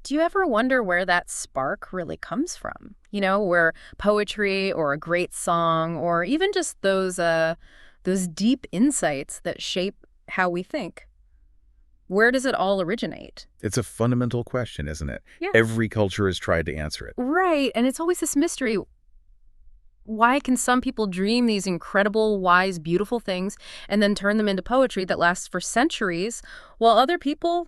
do you ever wonder where that spark really comes from? Where poetry or a great song or even just those deep insights that shape how we think. Where does it all originate? It's a fundamental question, isn't it? Yeah. Every culture has tried to answer it. Right, and it's always this mystery. Why can some people dream these incredible, wise, beautiful things and then turn them into poetry that lasts for centuries, while other people,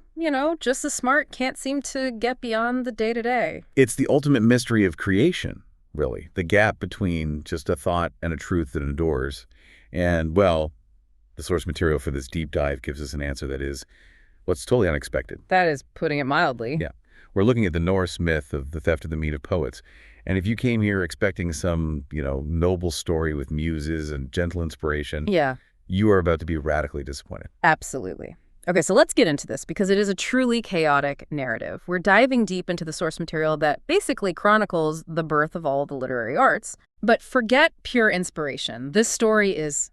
just as smart, can't seem to get beyond the day-to-day? It's the ultimate mystery of creation, really. The gap between just a thought and a truth that endures. And, well, the source material for this deep dive gives us an answer that is what's totally unexpected. That is putting it mildly. Yeah. We're looking at the Norse myth of the theft of the Mead of Poets. And if you came here expecting some, noble story with muses and gentle inspiration, you are about to be radically disappointed. Absolutely. Okay, so let's get into this because it is a truly chaotic narrative. We're diving deep into the source material that basically chronicles the birth of all the literary arts. But forget pure inspiration. This story it's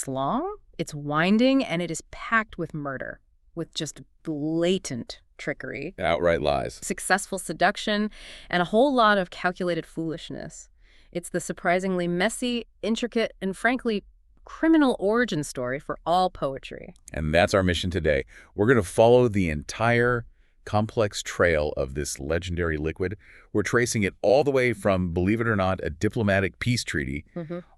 long, it's winding, and it is packed with murder, with just blatant trickery, Outright lies, successful seduction, and a whole lot of calculated foolishness. It's the surprisingly messy, intricate, and frankly, criminal origin story for all poetry. And that's our mission today. We're going to follow the entire complex trail of this legendary liquid. We're tracing it all the way from, believe it or not, a diplomatic peace treaty,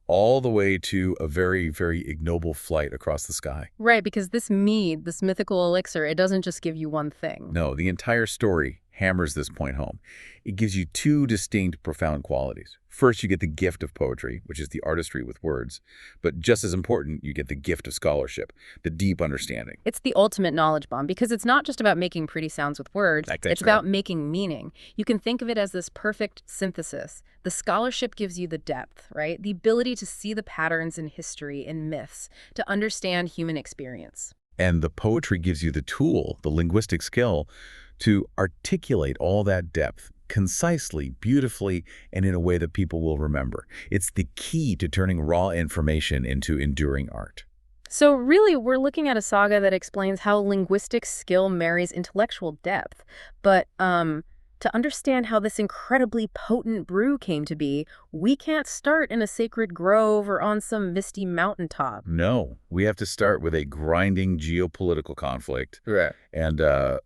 all the way to a very, very ignoble flight across the sky. Right, because this mead, this mythical elixir, it doesn't just give you one thing. No, the entire story hammers this point home. It gives you two distinct, profound qualities. First, you get the gift of poetry, which is the artistry with words. But just as important, you get the gift of scholarship, the deep understanding. It's the ultimate knowledge bomb because it's not just about making pretty sounds with words. It's about making meaning. You can think of it as this perfect synthesis. The scholarship gives you the depth, right? The ability to see the patterns in history and myths, to understand human experience. And the poetry gives you the tool, the linguistic skill, to articulate all that depth concisely, beautifully, and in a way that people will remember. It's the key to turning raw information into enduring art. So really, we're looking at a saga that explains how linguistic skill marries intellectual depth. But to understand how this incredibly potent brew came to be, we can't start in a sacred grove or on some misty mountaintop. No, we have to start with a grinding geopolitical conflict and a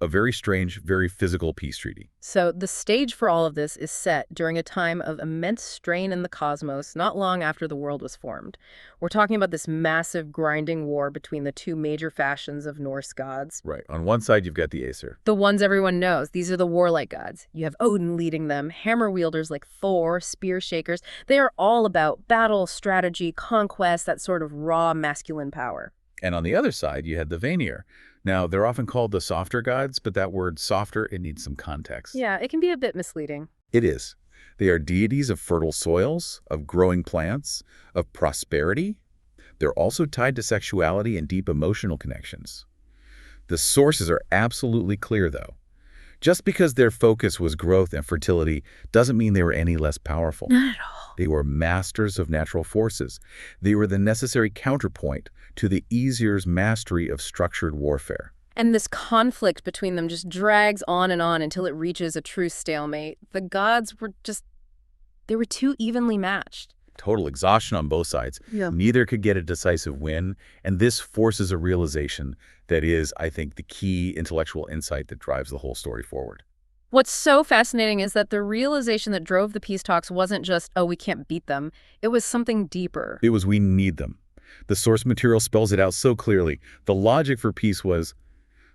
very strange, very physical peace treaty. So the stage for all of this is set during a time of immense strain in the cosmos, not long after the world was formed. We're talking about this massive grinding war between the two major factions of Norse gods. Right. On one side, you've got the Aesir. The ones everyone knows. These are the warlike gods. You have Odin leading them, hammer wielders like Thor, spear shakers. They are all about battle, strategy, conquest, that sort of raw masculine power. And on the other side, you had the Vanir. Now, they're often called the softer gods, but that word softer, it needs some context. Yeah, it can be a bit misleading. It is. They are deities of fertile soils, of growing plants, of prosperity. They're also tied to sexuality and deep emotional connections. The sources are absolutely clear, though. Just because their focus was growth and fertility doesn't mean they were any less powerful. Not at all. They were masters of natural forces. They were the necessary counterpoint to the Aesir's mastery of structured warfare. And this conflict between them just drags on and on until it reaches a true stalemate. The gods were they were too evenly matched. Total exhaustion on both sides. Yeah. Neither could get a decisive win, and this forces a realization that is, I think, the key intellectual insight that drives the whole story forward. What's so fascinating is that the realization that drove the peace talks wasn't just, oh, we can't beat them. It was something deeper. It was, we need them. The source material spells it out so clearly. The logic for peace was,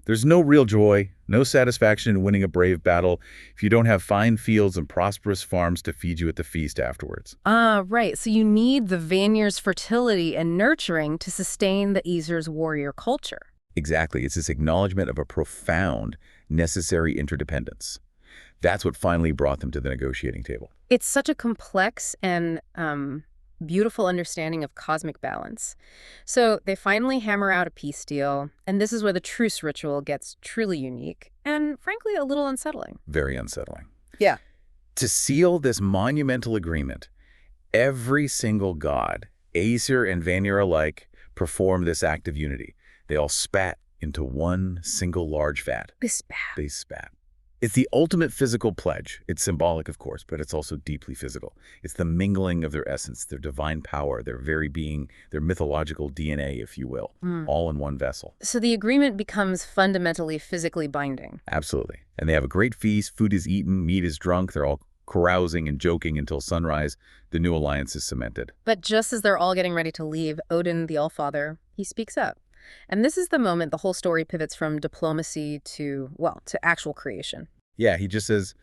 there's no real joy, no satisfaction in winning a brave battle if you don't have fine fields and prosperous farms to feed you at the feast afterwards. Ah, right. So you need the Vanir's fertility and nurturing to sustain the Aesir's warrior culture. Exactly. It's this acknowledgement of a profound, necessary interdependence. That's what finally brought them to the negotiating table. It's such a complex and beautiful understanding of cosmic balance. So they finally hammer out a peace deal, and this is where the truce ritual gets truly unique and, frankly, a little unsettling. Very unsettling. Yeah. To seal this monumental agreement, every single god, Aesir and Vanir alike, performed this act of unity. They all spat into one single large vat. They spat. They spat. It's the ultimate physical pledge. It's symbolic, of course, but it's also deeply physical. It's the mingling of their essence, their divine power, their very being, their mythological DNA, if you will, all in one vessel. So the agreement becomes fundamentally physically binding. Absolutely. And they have a great feast. Food is eaten. Mead is drunk. They're all carousing and joking until sunrise. The new alliance is cemented. But just as they're all getting ready to leave, Odin, the Allfather, he speaks up. And this is the moment the whole story pivots from diplomacy to, well, to actual creation. Yeah, he just says,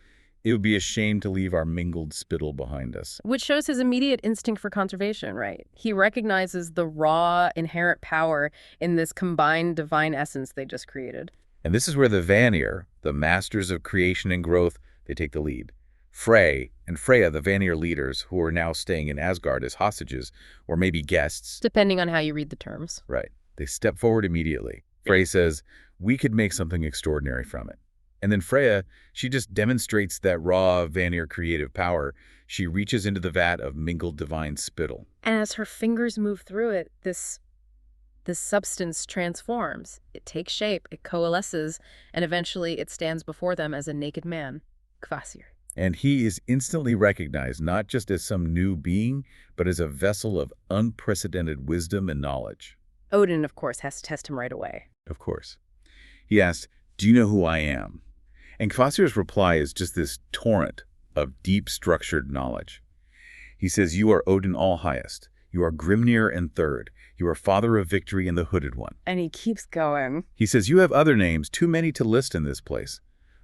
it would be a shame to leave our mingled spittle behind us. Which shows his immediate instinct for conservation, right? He recognizes the raw, inherent power in this combined divine essence they just created. And this is where the Vanir, the masters of creation and growth, they take the lead. Frey and Freya, the Vanir leaders, who are now staying in Asgard as hostages, or maybe guests. Depending on how you read the terms. Right. They step forward immediately. Frey says, we could make something extraordinary from it. And then Freya, she just demonstrates that raw Vanir creative power. She reaches into the vat of mingled divine spittle. And as her fingers move through it, this substance transforms. It takes shape, it coalesces, and eventually it stands before them as a naked man, Kvasir. And he is instantly recognized not just as some new being, but as a vessel of unprecedented wisdom and knowledge. Odin, of course, has to test him right away. Of course. He asks, do you know who I am? And Kvasir's reply is just this torrent of deep structured knowledge. He says, you are Odin All-Highest. You are Grimnir and Third. You are Father of Victory and the Hooded One. And he keeps going. He says, you have other names, too many to list in this place.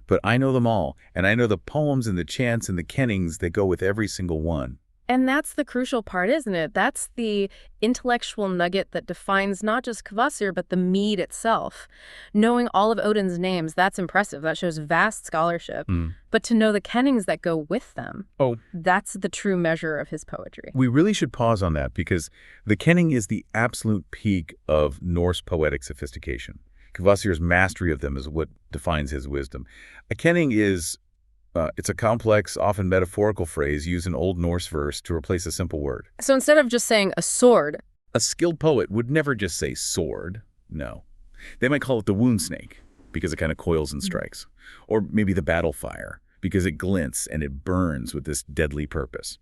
But I know them all, and I know the poems and the chants and the kennings that go with every single one. And that's the crucial part, isn't it? That's the intellectual nugget that defines not just Kvasir, but the Mead itself. Knowing all of Odin's names, that's impressive. That shows vast scholarship. But to know the kennings that go with them, that's the true measure of his poetry. We really should pause on that because the kenning is the absolute peak of Norse poetic sophistication. Kvasir's mastery of them is what defines his wisdom. A kenning is it's a complex, often metaphorical phrase used in Old Norse verse to replace a simple word. So instead of just saying a sword, a skilled poet would never just say sword. No. They might call it the wound snake because it kind of coils and strikes. Or maybe the battle fire because it glints and it burns with this deadly purpose.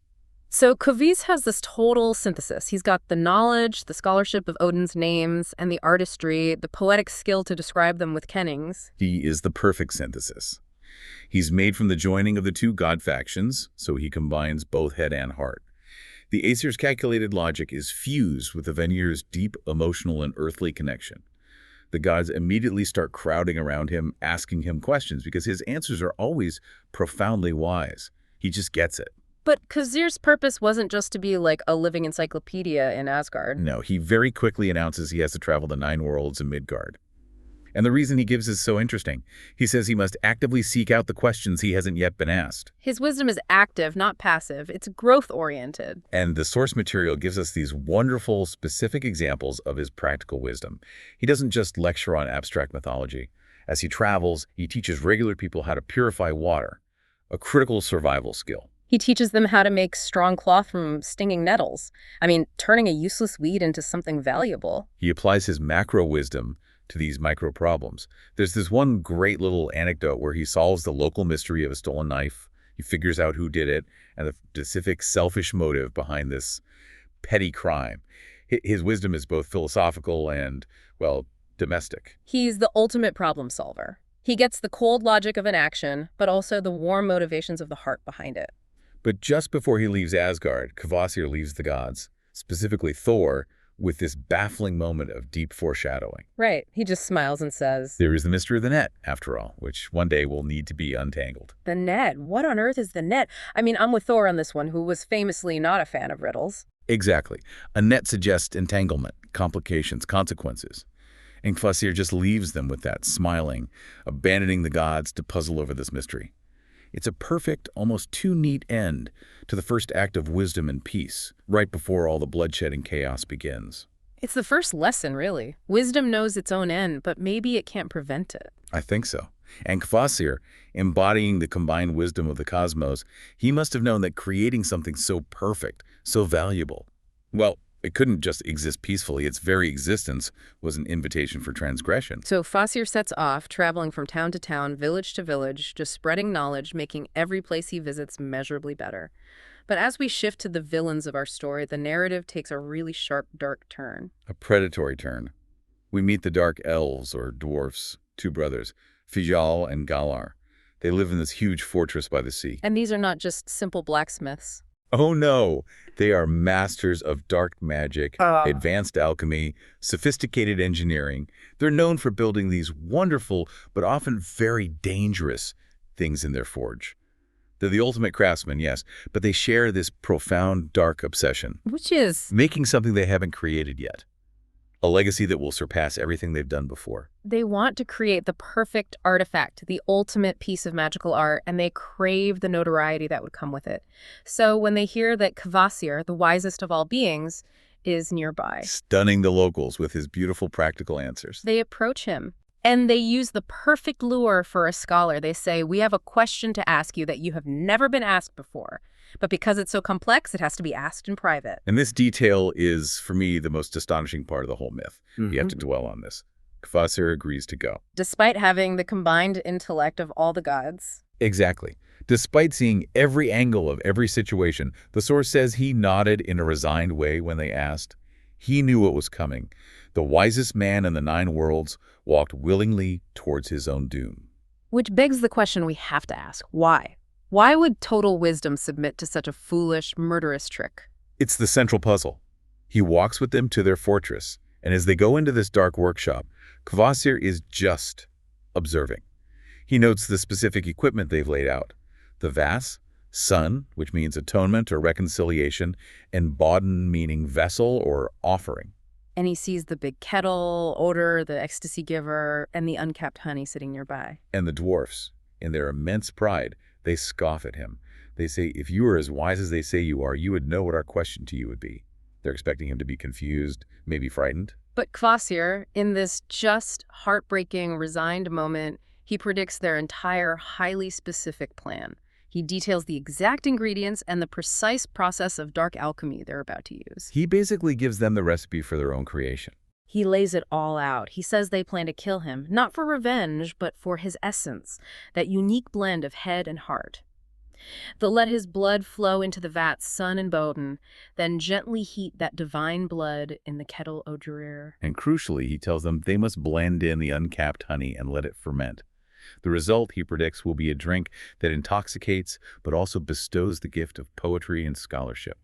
So Kvasir has this total synthesis. He's got the knowledge, the scholarship of Odin's names, and the artistry, the poetic skill to describe them with kennings. He is the perfect synthesis. He's made from the joining of the two god factions, so he combines both head and heart. The Aesir's calculated logic is fused with the Vanir's deep emotional and earthly connection. The gods immediately start crowding around him, asking him questions, because his answers are always profoundly wise. He just gets it. But Kvasir's purpose wasn't just to be like a living encyclopedia in Asgard. No, he very quickly announces he has to travel the 9 worlds in Midgard. And the reason he gives is so interesting. He says he must actively seek out the questions he hasn't yet been asked. His wisdom is active, not passive. It's growth-oriented. And the source material gives us these wonderful, specific examples of his practical wisdom. He doesn't just lecture on abstract mythology. As he travels, he teaches regular people how to purify water, a critical survival skill. He teaches them how to make strong cloth from stinging nettles. I mean, turning a useless weed into something valuable. He applies his macro wisdom to these micro problems. There's this one great little anecdote where he solves the local mystery of a stolen knife. He figures out who did it and the specific selfish motive behind this petty crime. His wisdom is both philosophical and, well, domestic. He's the ultimate problem solver. He gets the cold logic of an action, but also the warm motivations of the heart behind it. But just before he leaves Asgard, Kvasir leaves the gods, specifically Thor, with this baffling moment of deep foreshadowing. Right. He just smiles and says, there is the mystery of the net, after all, which one day will need to be untangled. The net? What on earth is the net? I mean, I'm with Thor on this one, who was famously not a fan of riddles. Exactly. A net suggests entanglement, complications, consequences. And Kvasir just leaves them with that, smiling, abandoning the gods to puzzle over this mystery. It's a perfect, almost too neat end to the first act of wisdom and peace, right before all the bloodshed and chaos begins. It's the first lesson, really. Wisdom knows its own end, but maybe it can't prevent it. I think so. And Kvasir, embodying the combined wisdom of the cosmos, he must have known that creating something so perfect, so valuable, well, It couldn't just exist peacefully. Its very existence was an invitation for transgression. So Kvasir sets off, traveling from town to town, village to village, just spreading knowledge, making every place he visits measurably better. But as we shift to the villains of our story, the narrative takes a really sharp, dark turn. A predatory turn. We meet the dark elves, or dwarfs, two brothers, Fijal and Galar. They live in this huge fortress by the sea. And these are not just simple blacksmiths. Oh no! They are masters of dark magic, advanced alchemy, sophisticated engineering. They're known for building these wonderful, but often very dangerous things in their forge. They're the ultimate craftsmen, yes, but they share this profound, dark obsession. Which is? Making something they haven't created yet. A legacy that will surpass everything they've done before. They want to create the perfect artifact, the ultimate piece of magical art, and they crave the notoriety that would come with it. So when they hear that Kvasir, the wisest of all beings, is nearby, stunning the locals with his beautiful practical answers, they approach him. And they use the perfect lure for a scholar. They say, we have a question to ask you that you have never been asked before. But because it's so complex, it has to be asked in private. And this detail is, for me, the most astonishing part of the whole myth. You have to dwell on this. Kvasir agrees to go. Despite having the combined intellect of all the gods. Exactly. Despite seeing every angle of every situation, the source says he nodded in a resigned way when they asked. He knew what was coming. The wisest man in the 9 worlds walked willingly towards his own doom. Which begs the question we have to ask. Why? Why would total wisdom submit to such a foolish, murderous trick? It's the central puzzle. He walks with them to their fortress, and as they go into this dark workshop, Kvasir is just observing. He notes the specific equipment they've laid out. The Vas, sun, which means atonement or reconciliation, and bodden, meaning vessel or offering. And he sees the big kettle, odor, the ecstasy giver, and the uncapped honey sitting nearby. And the dwarfs, in their immense pride, they scoff at him. They say, if you were as wise as they say you are, you would know what our question to you would be. They're expecting him to be confused, maybe frightened. But Kvasir, in this just heartbreaking, resigned moment, he predicts their entire highly specific plan. He details the exact ingredients and the precise process of dark alchemy they're about to use. He basically gives them the recipe for their own creation. He lays it all out. He says they plan to kill him, not for revenge, but for his essence, that unique blend of head and heart. They'll let his blood flow into the vats, sun and bodden, then gently heat that divine blood in the kettle odor. And crucially, he tells them they must blend in the uncapped honey and let it ferment. The result, he predicts, will be a drink that intoxicates but also bestows the gift of poetry and scholarship.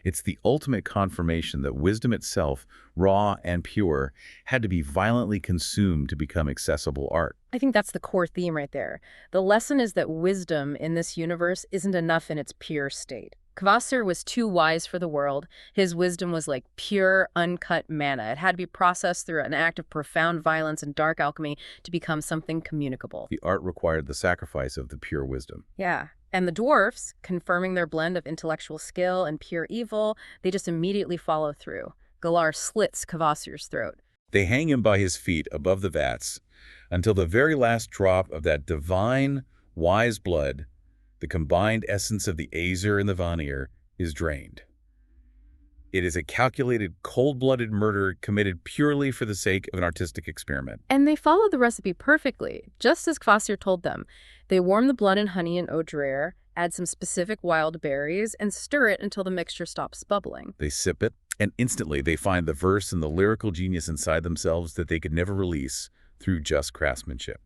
It's the ultimate confirmation that wisdom itself, raw and pure, had to be violently consumed to become accessible art. I think that's the core theme right there. The lesson is that wisdom in this universe isn't enough in its pure state. Kvasir was too wise for the world. His wisdom was like pure, uncut manna. It had to be processed through an act of profound violence and dark alchemy to become something communicable. The art required the sacrifice of the pure wisdom. Yeah. And the dwarfs, confirming their blend of intellectual skill and pure evil, they just immediately follow through. Galar slits Kvasir's throat. They hang him by his feet above the vats until the very last drop of that divine, wise blood, the combined essence of the Aesir and the Vanir, is drained. It is a calculated, cold-blooded murder committed purely for the sake of an artistic experiment. And they follow the recipe perfectly, just as Kvasir told them. They warm the blood in honey and odor, add some specific wild berries, and stir it until the mixture stops bubbling. They sip it, and instantly they find the verse and the lyrical genius inside themselves that they could never release through just craftsmanship.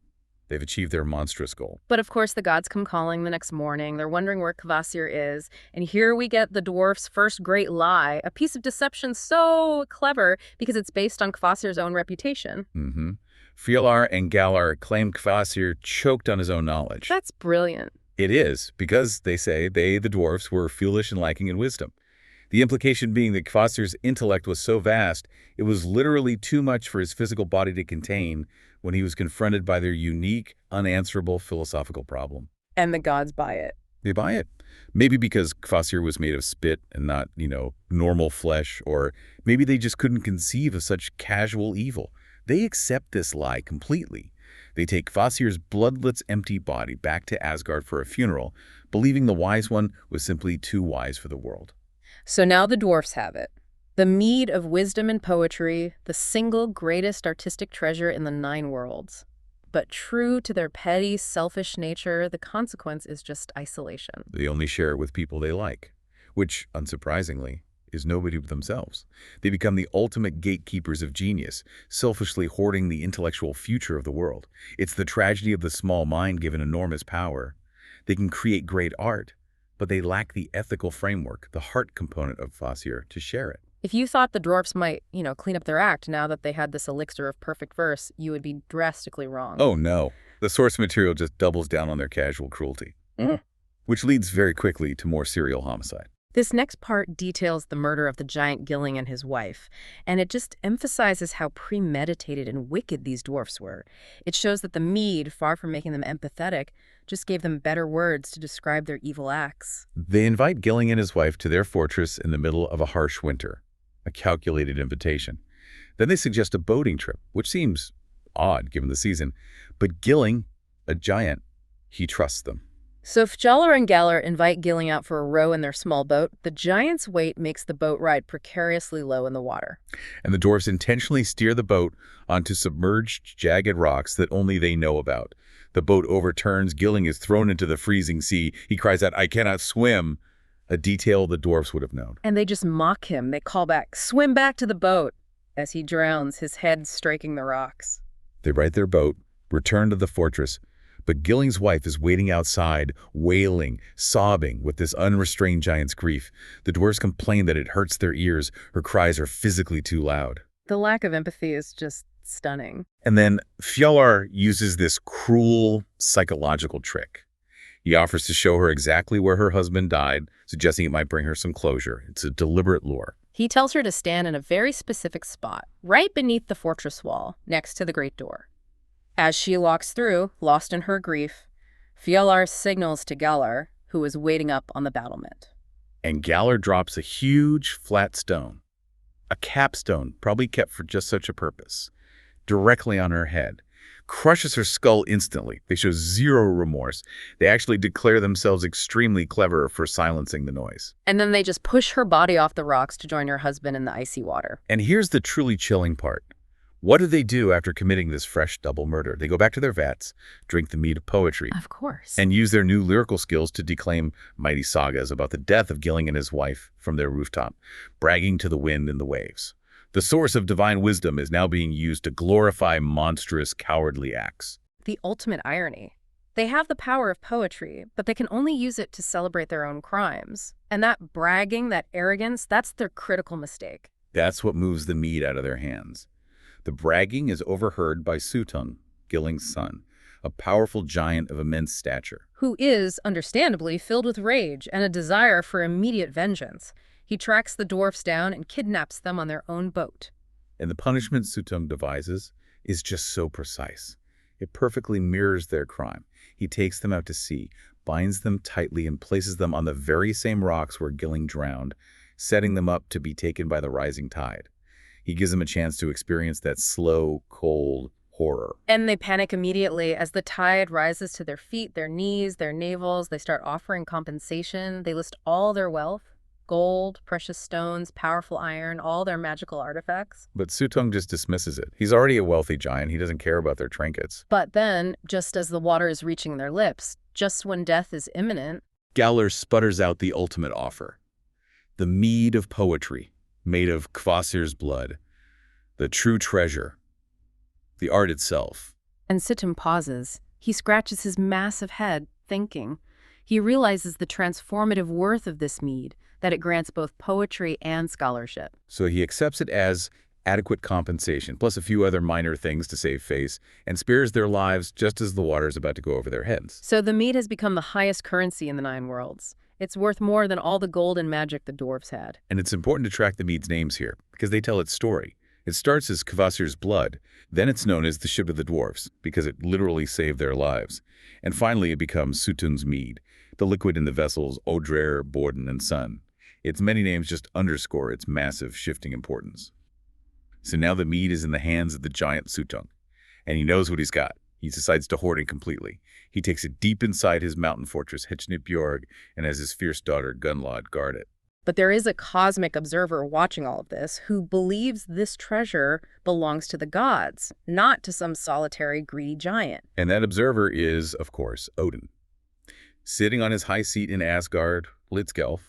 They've achieved their monstrous goal. But of course, the gods come calling the next morning. They're wondering where Kvasir is. And here we get the dwarf's first great lie, a piece of deception so clever because it's based on Kvasir's own reputation. Fjalar and Galar claim Kvasir choked on his own knowledge. That's brilliant. It is, because they say they, the dwarfs, were foolish and lacking in wisdom. The implication being that Kvasir's intellect was so vast, it was literally too much for his physical body to contain when he was confronted by their unique, unanswerable philosophical problem. And the gods buy it. They buy it. Maybe because Kvasir was made of spit and not, normal flesh, or maybe they just couldn't conceive of such casual evil. They accept this lie completely. They take Kvasir's bloodless, empty body back to Asgard for a funeral, believing the wise one was simply too wise for the world. So now the dwarfs have it. The mead of wisdom and poetry, the single greatest artistic treasure in the 9 worlds. But true to their petty, selfish nature, the consequence is just isolation. They only share it with people they like, which, unsurprisingly, is nobody but themselves. They become the ultimate gatekeepers of genius, selfishly hoarding the intellectual future of the world. It's the tragedy of the small mind given enormous power. They can create great art, but they lack the ethical framework, the heart component of Kvasir, to share it. If you thought the dwarfs might, clean up their act now that they had this elixir of perfect verse, you would be drastically wrong. Oh no, the source material just doubles down on their casual cruelty, which leads very quickly to more serial homicide. This next part details the murder of the giant Gilling and his wife, and it just emphasizes how premeditated and wicked these dwarfs were. It shows that the mead, far from making them empathetic, just gave them better words to describe their evil acts. They invite Gilling and his wife to their fortress in the middle of a harsh winter, a calculated invitation. Then they suggest a boating trip, which seems odd given the season, but Gilling, a giant, he trusts them. So if Fjalar and Galar invite Gilling out for a row in their small boat, the giant's weight makes the boat ride precariously low in the water. And the dwarves intentionally steer the boat onto submerged, jagged rocks that only they know about. The boat overturns, Gilling is thrown into the freezing sea. He cries out, "I cannot swim," a detail the dwarves would have known. And they just mock him. They call back, "Swim back to the boat," as he drowns, his head striking the rocks. They right their boat, return to the fortress, but Gilling's wife is waiting outside, wailing, sobbing with this unrestrained giant's grief. The dwarves complain that it hurts their ears. Her cries are physically too loud. The lack of empathy is just stunning. And then Fjalar uses this cruel psychological trick. He offers to show her exactly where her husband died, suggesting it might bring her some closure. It's a deliberate lure. He tells her to stand in a very specific spot, right beneath the fortress wall, next to the great door. As she walks through, lost in her grief, Fjalar signals to Galar, who is waiting up on the battlement. And Galar drops a huge, flat stone, a capstone probably kept for just such a purpose, directly on her head, crushes her skull instantly. They show zero remorse. They actually declare themselves extremely clever for silencing the noise. And then they just push her body off the rocks to join her husband in the icy water. And here's the truly chilling part. What do they do after committing this fresh double murder? They go back to their vats, drink the mead of poetry, Of course. and use their new lyrical skills to declaim mighty sagas about the death of Gilling and his wife from their rooftop, bragging to the wind and the waves. The source of divine wisdom is now being used to glorify monstrous, cowardly acts. The ultimate irony. They have the power of poetry, but they can only use it to celebrate their own crimes. And that bragging, that arrogance, that's their critical mistake. That's what moves the mead out of their hands. The bragging is overheard by Suttung, Gilling's son, a powerful giant of immense stature. Who is, understandably, filled with rage and a desire for immediate vengeance. He tracks the dwarfs down and kidnaps them on their own boat. And the punishment Suttung devises is just so precise. It perfectly mirrors their crime. He takes them out to sea, binds them tightly, and places them on the very same rocks where Gilling drowned, setting them up to be taken by the rising tide. He gives them a chance to experience that slow, cold horror. And they panic immediately as the tide rises to their feet, their knees, their navels. They start offering compensation. They list all their wealth. Gold, precious stones, powerful iron, all their magical artifacts. But Suttung just dismisses it. He's already a wealthy giant. He doesn't care about their trinkets. But then, just as the water is reaching their lips, just when death is imminent, Galar sputters out the ultimate offer. The mead of poetry, made of Kvasir's blood. The true treasure. The art itself. and Sittum pauses. He scratches his massive head, thinking. He realizes the transformative worth of this mead, that it grants both poetry and scholarship. So he accepts it as adequate compensation, plus a few other minor things to save face, and spares their lives just as the water is about to go over their heads. So the mead has become the highest currency in the Nine Worlds. It's worth more than all the gold and magic the dwarves had. And it's important to track the mead's names here, because they tell its story. It starts as Kvasir's blood, then it's known as the ship of the dwarves, because it literally saved their lives. And finally it becomes Suttung's mead, the liquid in the vessels Odrer, Borden, and Sun. Its many names just underscore its massive shifting importance. So now the mead is in the hands of the giant Suttung, and he knows what he's got. He decides to hoard it completely. He takes it deep inside his mountain fortress, Hechnibjorg, and has his fierce daughter Gunlod guard it. But there is a cosmic observer watching all of this who believes this treasure belongs to the gods, not to some solitary, greedy giant. And that observer is, of course, Odin. Sitting on his high seat in Asgard, Litzgelf,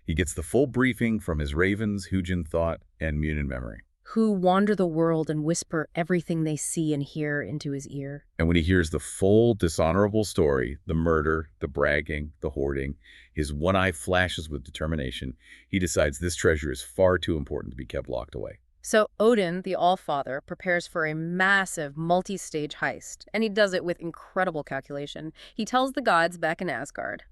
he gets the full briefing from his ravens, Hugin Thought, and Munin Memory. Who wander the world and whisper everything they see and hear into his ear. And when he hears the full dishonorable story, the murder, the bragging, the hoarding, his one eye flashes with determination. He decides this treasure is far too important to be kept locked away. So Odin, the All-Father, prepares for a massive multi-stage heist, and he does it with incredible calculation. He tells the gods back in Asgard,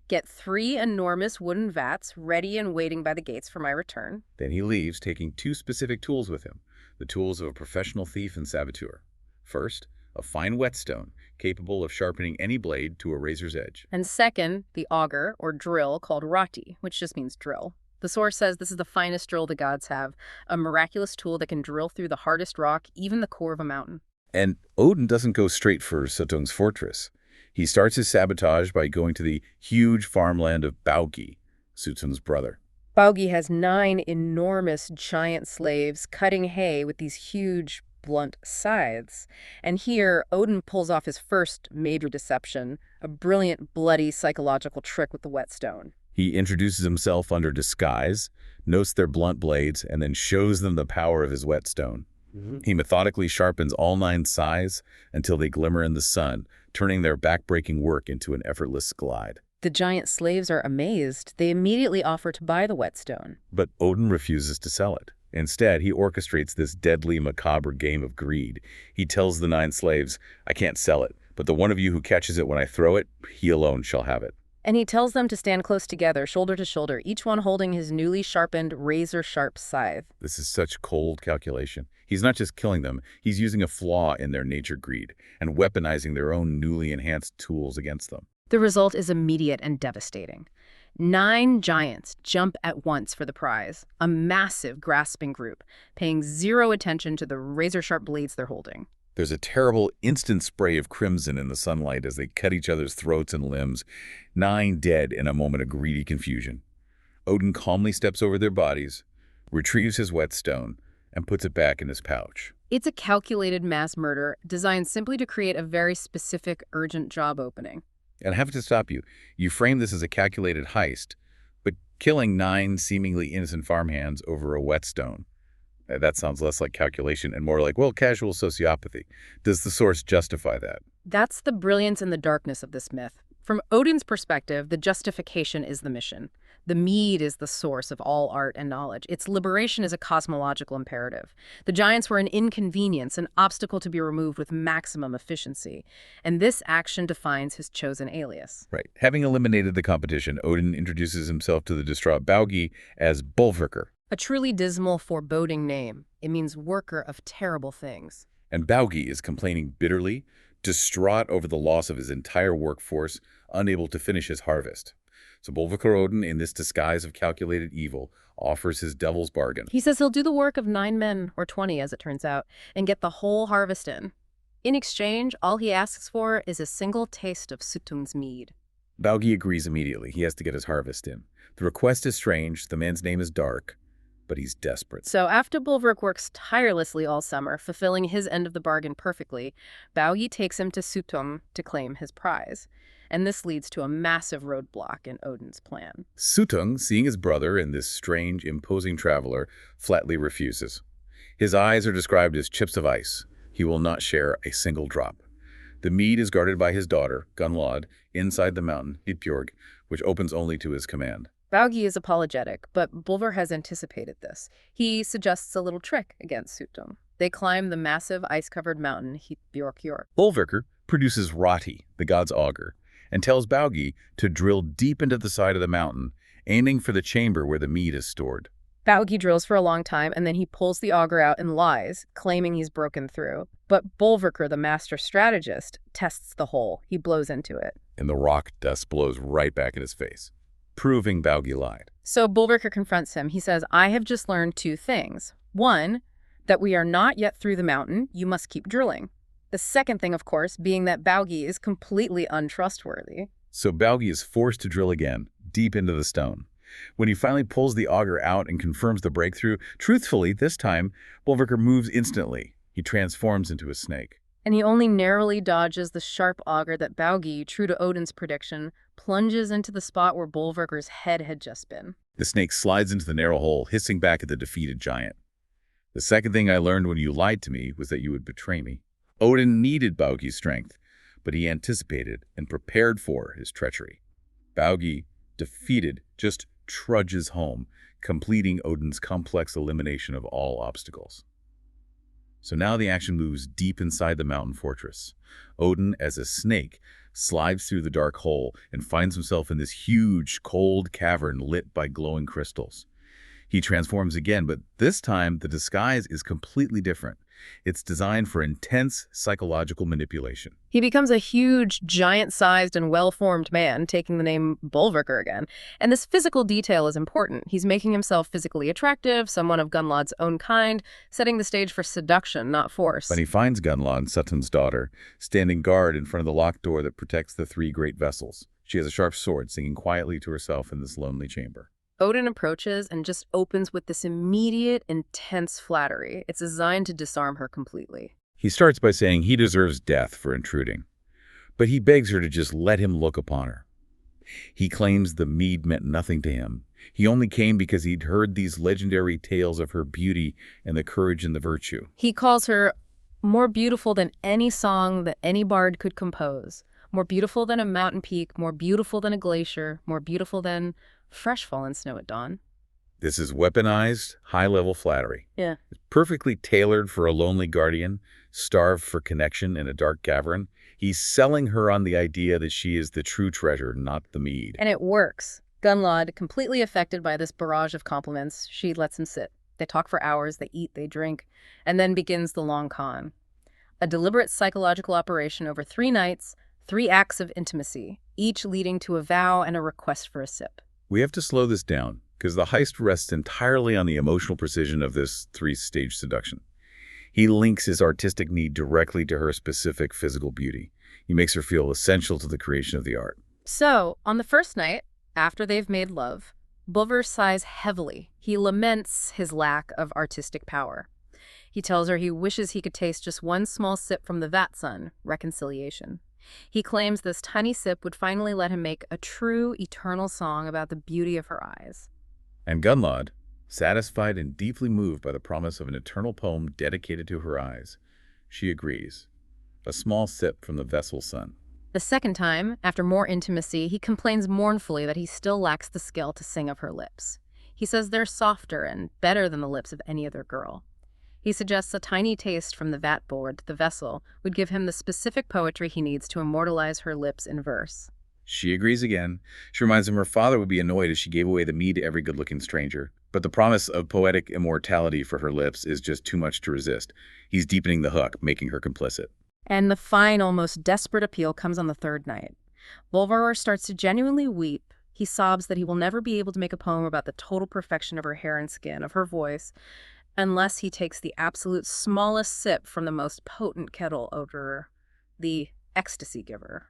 "Get 3 enormous wooden vats ready and waiting by the gates for my return." Then he leaves, taking 2 specific tools with him, the tools of a professional thief and saboteur. First, a fine whetstone, capable of sharpening any blade to a razor's edge. And second, the auger, or drill, called rati, which just means drill. The source says this is the finest drill the gods have, a miraculous tool that can drill through the hardest rock, even the core of a mountain. And Odin doesn't go straight for Suttung's fortress. He starts his sabotage by going to the huge farmland of Baugi, Suttung's brother. Baugi has 9 enormous giant slaves cutting hay with these huge, blunt scythes. And here, Odin pulls off his first major deception, a brilliant, bloody psychological trick with the whetstone. He introduces himself under disguise, notes their blunt blades, and then shows them the power of his whetstone. He methodically sharpens all 9 scythes until they glimmer in the sun, turning their back-breaking work into an effortless glide. The giant slaves are amazed. They immediately offer to buy the whetstone. But Odin refuses to sell it. Instead, he orchestrates this deadly, macabre game of greed. He tells the 9 slaves, "I can't sell it, but the one of you who catches it when I throw it, he alone shall have it." And he tells them to stand close together, shoulder to shoulder, each one holding his newly sharpened, razor-sharp scythe. This is such cold calculation. He's not just killing them, he's using a flaw in their nature greed and weaponizing their own newly enhanced tools against them. The result is immediate and devastating. 9 giants jump at once for the prize, a massive grasping group, paying 0 attention to the razor-sharp blades they're holding. There's a terrible instant spray of crimson in the sunlight as they cut each other's throats and limbs, 9 dead in a moment of greedy confusion. Odin calmly steps over their bodies, retrieves his whetstone, and puts it back in his pouch. It's a calculated mass murder designed simply to create a very specific, urgent job opening. And I have to stop you. You frame this as a calculated heist, but killing 9 seemingly innocent farmhands over a whetstone, that sounds less like calculation and more like, well, casual sociopathy. Does the source justify that? That's the brilliance and the darkness of this myth. From Odin's perspective, the justification is the mission. The mead is the source of all art and knowledge. Its liberation is a cosmological imperative. The giants were an inconvenience, an obstacle to be removed with maximum efficiency. And this action defines his chosen alias. Right. Having eliminated the competition, Odin introduces himself to the distraught Baugi as Bolverkr. A truly dismal, foreboding name. It means worker of terrible things. And Baugi is complaining bitterly, distraught over the loss of his entire workforce, unable to finish his harvest. So Bolverkr Odin, in this disguise of calculated evil, offers his devil's bargain. He says he'll do the work of 9 men, or 20 as it turns out, and get the whole harvest in. In exchange, all he asks for is a single taste of Suttung's mead. Baugi agrees immediately. He has to get his harvest in. The request is strange. The man's name is Dark, but he's desperate. So after Bolverk works tirelessly all summer, fulfilling his end of the bargain perfectly, Baugi takes him to Suttung to claim his prize. And this leads to a massive roadblock in Odin's plan. Suttung, seeing his brother and this strange, imposing traveler, flatly refuses. His eyes are described as chips of ice. He will not share a single drop. The mead is guarded by his daughter, Gunnlod, inside the mountain, Hidbjorg, which opens only to his command. Baugi is apologetic, but Bolver has anticipated this. He suggests a little trick against Suttung. They climb the massive ice-covered mountain, Hidbjorg. Bolverkr produces Rati, the god's auger, and tells Baugi to drill deep into the side of the mountain, aiming for the chamber where the mead is stored. Baugi drills for a long time, and then he pulls the auger out and lies, claiming he's broken through. But Bolverkr, the master strategist, tests the hole. He blows into it. And the rock dust blows right back in his face, proving Baugi lied. So Bolverkr confronts him. He says, "I have just learned 2 things. 1, that we are not yet through the mountain. You must keep drilling. The second thing, of course, being that Baugi is completely untrustworthy." So Baugi is forced to drill again, deep into the stone. When he finally pulls the auger out and confirms the breakthrough, truthfully, this time, Bolverker moves instantly. He transforms into a snake. And he only narrowly dodges the sharp auger that Baugi, true to Odin's prediction, plunges into the spot where Bolverker's head had just been. The snake slides into the narrow hole, hissing back at the defeated giant. The second thing I learned when you lied to me was that you would betray me. Odin needed Baugi's strength, but he anticipated and prepared for his treachery. Baugi, defeated, just trudges home, completing Odin's complex elimination of all obstacles. So now the action moves deep inside the mountain fortress. Odin, as a snake, slides through the dark hole and finds himself in this huge, cold cavern lit by glowing crystals. He transforms again, but this time the disguise is completely different. It's designed for intense psychological manipulation. He becomes a huge, giant-sized and well-formed man, taking the name Bolverker again. And this physical detail is important. He's making himself physically attractive, someone of Gunnlaug's own kind, setting the stage for seduction, not force. When he finds Gunnlaug, Suttung's daughter, standing guard in front of the locked door that protects the three great vessels. She has a sharp sword, singing quietly to herself in this lonely chamber. Odin approaches and just opens with this immediate, intense flattery. It's designed to disarm her completely. He starts by saying he deserves death for intruding, but he begs her to just let him look upon her. He claims the mead meant nothing to him. He only came because he'd heard these legendary tales of her beauty and the courage and the virtue. He calls her more beautiful than any song that any bard could compose, more beautiful than a mountain peak, more beautiful than a glacier, more beautiful than fresh fallen snow at dawn. This is weaponized, high-level flattery. Yeah. It's perfectly tailored for a lonely guardian, starved for connection in a dark cavern. He's selling her on the idea that she is the true treasure, not the mead. And it works. Gunnlaug, completely affected by this barrage of compliments, she lets him sit. They talk for hours, they eat, they drink, and then begins the long con. A deliberate psychological operation over 3 nights, 3 acts of intimacy, each leading to a vow and a request for a sip. We have to slow this down, because the heist rests entirely on the emotional precision of this 3-stage seduction. He links his artistic need directly to her specific physical beauty. He makes her feel essential to the creation of the art. So, on the first night, after they've made love, Bolver sighs heavily. He laments his lack of artistic power. He tells her he wishes he could taste just one small sip from the vat sun, reconciliation. He claims this tiny sip would finally let him make a true, eternal song about the beauty of her eyes. And Gunnlaug, satisfied and deeply moved by the promise of an eternal poem dedicated to her eyes, she agrees. A small sip from the vessel's sun. The second time, after more intimacy, he complains mournfully that he still lacks the skill to sing of her lips. He says they're softer and better than the lips of any other girl. He suggests a tiny taste from the vat board, the vessel, would give him the specific poetry he needs to immortalize her lips in verse. She agrees again. She reminds him her father would be annoyed if she gave away the mead to every good-looking stranger. But the promise of poetic immortality for her lips is just too much to resist. He's deepening the hook, making her complicit. And the final, most desperate appeal comes on the 3rd night. Bolvar starts to genuinely weep. He sobs that he will never be able to make a poem about the total perfection of her hair and skin, of her voice, unless he takes the absolute smallest sip from the most potent kettle odorer, the ecstasy giver.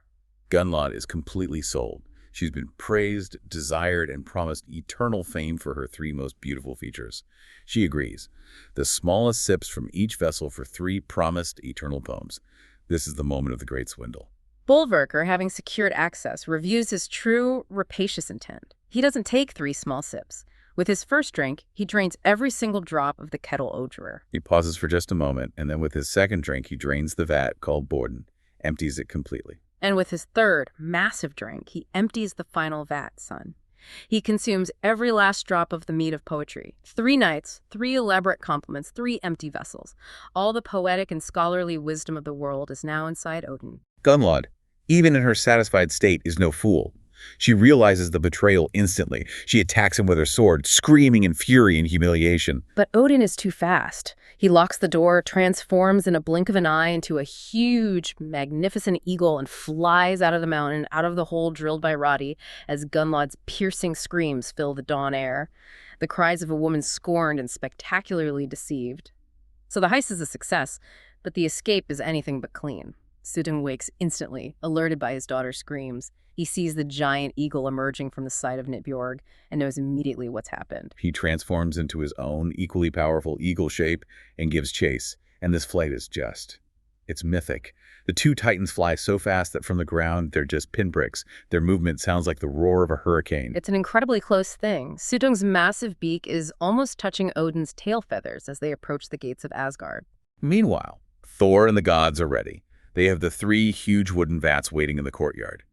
Gunnlaug is completely sold. She's been praised, desired, and promised eternal fame for her 3 most beautiful features. She agrees. The smallest sips from each vessel for 3 promised eternal poems. This is the moment of the great swindle. Bolverker, having secured access, reviews his true, rapacious intent. He doesn't take 3 small sips. With his first drink, he drains every single drop of the kettle odorer. He pauses for just a moment, and then with his second drink, he drains the vat called Borden, empties it completely. And with his third, massive drink, he empties the final vat sun. He consumes every last drop of the mead of poetry. 3 nights, 3 elaborate compliments, 3 empty vessels. All the poetic and scholarly wisdom of the world is now inside Odin. Gunnlaug, even in her satisfied state, is no fool. She realizes the betrayal instantly. She attacks him with her sword, screaming in fury and humiliation. But Odin is too fast. He locks the door, transforms in a blink of an eye into a huge, magnificent eagle, and flies out of the mountain, out of the hole drilled by Radi, as Gunnlaug's piercing screams fill the dawn air. The cries of a woman scorned and spectacularly deceived. So the heist is a success, but the escape is anything but clean. Suttung wakes instantly, alerted by his daughter's screams. He sees the giant eagle emerging from the side of Nitbjorg and knows immediately what's happened. He transforms into his own equally powerful eagle shape and gives chase. And this flight is it's mythic. The two titans fly so fast that from the ground, they're just pinpricks. Their movement sounds like the roar of a hurricane. It's an incredibly close thing. Suttung's massive beak is almost touching Odin's tail feathers as they approach the gates of Asgard. Meanwhile, Thor and the gods are ready. They have the 3 huge wooden vats waiting in the courtyard.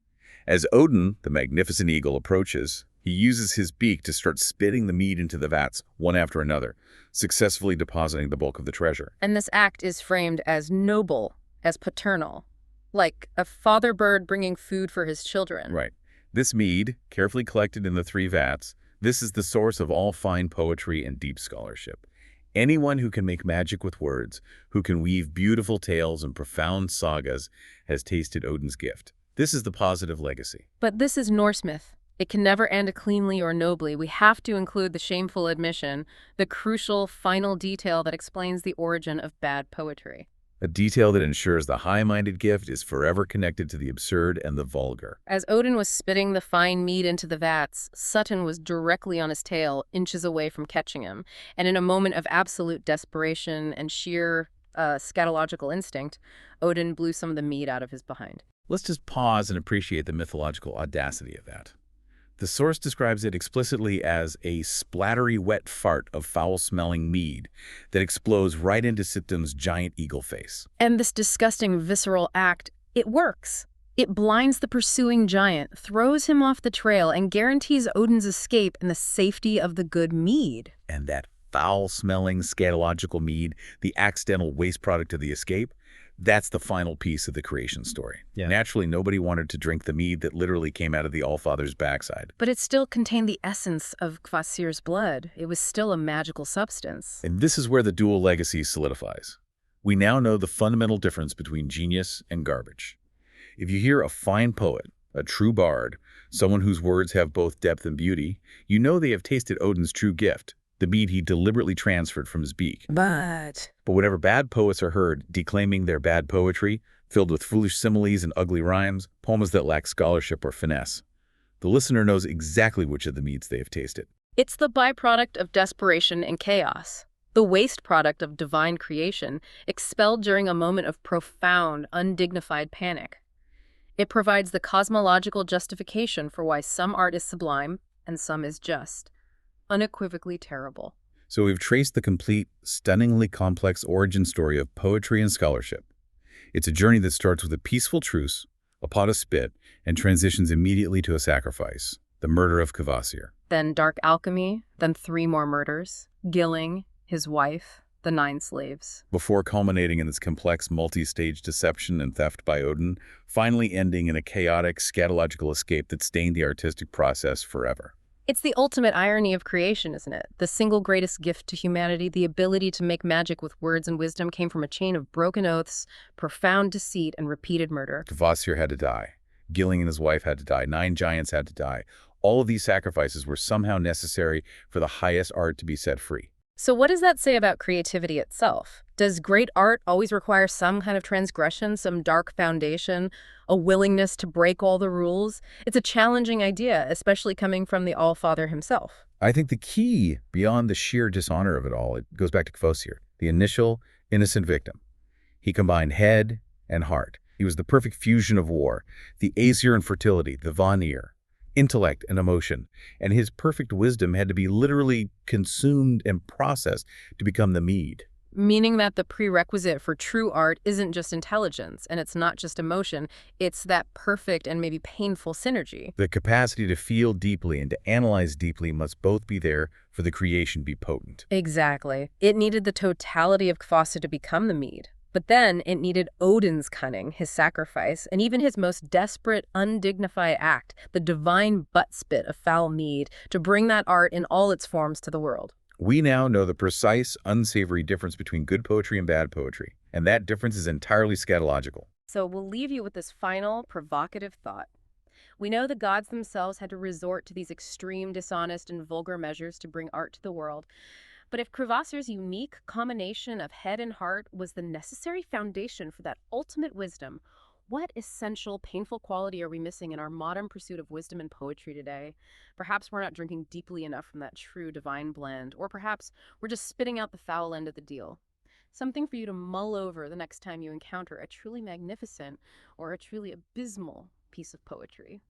As Odin, the magnificent eagle, approaches, he uses his beak to start spitting the mead into the vats, one after another, successfully depositing the bulk of the treasure. And this act is framed as noble, as paternal, like a father bird bringing food for his children. Right. This mead, carefully collected in the 3 vats, this is the source of all fine poetry and deep scholarship. Anyone who can make magic with words, who can weave beautiful tales and profound sagas, has tasted Odin's gift. This is the positive legacy. But this is Norse myth. It can never end cleanly or nobly. We have to include the shameful admission, the crucial final detail that explains the origin of bad poetry. A detail that ensures the high-minded gift is forever connected to the absurd and the vulgar. As Odin was spitting the fine mead into the vats, Sutton was directly on his tail, inches away from catching him. And in a moment of absolute desperation and sheer scatological instinct, Odin blew some of the mead out of his behind. Let's just pause and appreciate the mythological audacity of that. The source describes it explicitly as a splattery wet fart of foul-smelling mead that explodes right into Suttung's giant eagle face. And this disgusting visceral act, it works. It blinds the pursuing giant, throws him off the trail, and guarantees Odin's escape and the safety of the good mead. And that foul-smelling scatological mead, the accidental waste product of the escape, that's the final piece of the creation story. Yeah. Naturally, nobody wanted to drink the mead that literally came out of the Allfather's backside. But it still contained the essence of Kvasir's blood. It was still a magical substance. And this is where the dual legacy solidifies. We now know the fundamental difference between genius and garbage. If you hear a fine poet, a true bard, someone whose words have both depth and beauty, you know they have tasted Odin's true gift, the mead he deliberately transferred from his beak. But whenever bad poets are heard declaiming their bad poetry, filled with foolish similes and ugly rhymes, poems that lack scholarship or finesse, the listener knows exactly which of the meads they have tasted. it's the byproduct of desperation and chaos, the waste product of divine creation, expelled during a moment of profound, undignified panic. It provides the cosmological justification for why some art is sublime and some is just, unequivocally terrible. So we've traced the complete, stunningly complex origin story of poetry and scholarship. It's a journey that starts with a peaceful truce, a pot of spit, and transitions immediately to a sacrifice, the murder of Kvasir. Then dark alchemy, then 3 more murders, Gilling, his wife, the 9 slaves. Before culminating in this complex multi-stage deception and theft by Odin, finally ending in a chaotic, scatological escape that stained the artistic process forever. It's the ultimate irony of creation, isn't it? The single greatest gift to humanity, the ability to make magic with words and wisdom, came from a chain of broken oaths, profound deceit, and repeated murder. Kvasir had to die. Gilling and his wife had to die. 9 giants had to die. All of these sacrifices were somehow necessary for the highest art to be set free. So what does that say about creativity itself? Does great art always require some kind of transgression, some dark foundation, a willingness to break all the rules? It's a challenging idea, especially coming from the Allfather himself. I think the key, beyond the sheer dishonor of it all, it goes back to Kvasir, the initial innocent victim. He combined head and heart. He was the perfect fusion of war, the Aesir and fertility, the Vanir, intellect and emotion, and his perfect wisdom had to be literally consumed and processed to become the mead. Meaning that the prerequisite for true art isn't just intelligence, and it's not just emotion, it's that perfect and maybe painful synergy. The capacity to feel deeply and to analyze deeply must both be there for the creation to be potent. Exactly. It needed the totality of Kvasir to become the mead. But then it needed Odin's cunning, his sacrifice, and even his most desperate, undignified act, the divine butt spit of foul mead, to bring that art in all its forms to the world. We now know the precise, unsavory difference between good poetry and bad poetry, and that difference is entirely scatological. So we'll leave you with this final, provocative thought. We know the gods themselves had to resort to these extreme, dishonest, and vulgar measures to bring art to the world. But if Kvasir's unique combination of head and heart was the necessary foundation for that ultimate wisdom, What essential, painful quality are we missing in our modern pursuit of wisdom and poetry today? Perhaps we're not drinking deeply enough from that true divine blend, or perhaps we're just spitting out the foul end of the deal. Something for you to mull over the next time you encounter a truly magnificent or a truly abysmal piece of poetry.